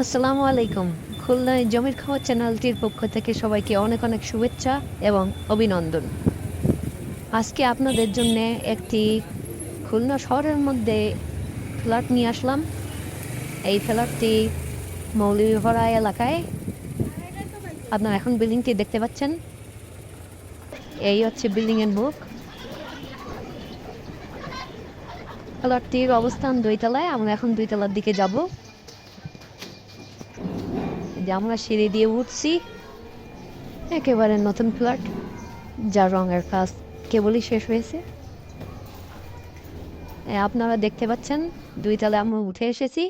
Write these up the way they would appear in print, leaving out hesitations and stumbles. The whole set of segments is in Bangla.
আসসালামু আলাইকুম। খুলনায় জমির খবর চ্যানেলটির পক্ষ থেকে সবাইকে অনেক অনেক শুভেচ্ছা এবং অভিনন্দন। আজকে আপনাদের জন্য একটি খুলনা শহরের মধ্যে ফ্ল্যাট নিয়ে আসলাম। এই ফ্ল্যাটটি মৌলভীপাড়া এলাকায়। আপনারা এখন বিল্ডিংটি দেখতে পাচ্ছেন। এই হচ্ছে বিল্ডিংয়ের মুখ। ফ্ল্যাটটির অবস্থান 2 তলায়। আমরা এখন 2 তলার দিকে যাব। যে আমরা সিঁড়ি দিয়ে উঠছি। একেবারে নতুন ফ্ল্যাট, যার রঙের কাজ কেবলই শেষ হয়েছে। আপনারা দেখতে পাচ্ছেন 2 তলায় আমরা উঠে এসেছি।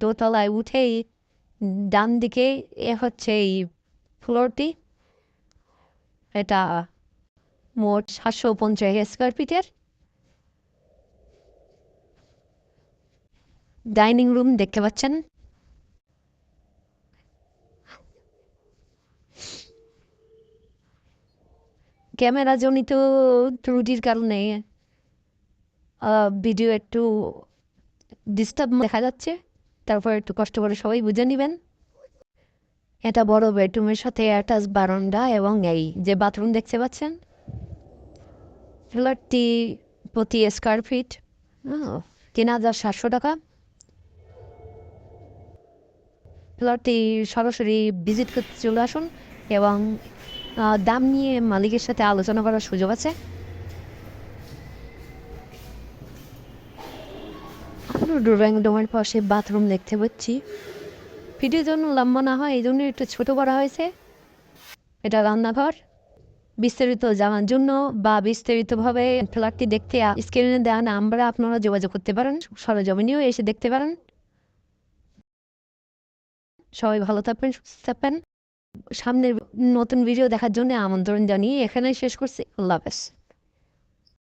দোতলায় উঠেই ডান দিকে হচ্ছে এই ফ্লোরটি। এটা মোট 750 স্কোয়ার ফিটের। ডাইনিং রুম দেখতে পাচ্ছেন। ক্যামেরা জনিত ত্রুটির কারণে ভিডিও একটু ডিস্টার্ব দেখা যাচ্ছে, তারপর একটু কষ্ট করে সবাই বুঝে নেবেন। এটা বড় বেডরুমের সাথে অ্যাটাচ বারান্দা এবং এই যে বাথরুম দেখতে পাচ্ছেন। ফ্ল্যাটটি প্রতি স্কোয়ার ফিট 3,700 টাকা। ফ্ল্যাটটি সরাসরি ভিজিট করতে চলে আসুন এবং দাম নিয়ে মালিকের সাথে আলোচনা করার সুযোগ আছে। ড্রয়িং রুমের পাশে বাথরুম দেখতে পাচ্ছি। ভিডিওর জন্য লম্বা না হয় এই জন্য একটু ছোট করা হয়েছে। এটা রান্নাঘর। বিস্তারিত জানার জন্য বা বিস্তারিতভাবে ফ্ল্যাটটি দেখতে স্ক্রিনে দেওয়া নাম্বারে আপনারা যোগাযোগ করতে পারেন। সরেজমিনেও এসে দেখতে পারেন। সবাই ভালো থাকবেন, সুস্থ থাকবেন। সামনের নতুন ভিডিও দেখার জন্য আমন্ত্রণ জানিয়ে এখানেই শেষ করছি। আল্লাহ হাফেজ।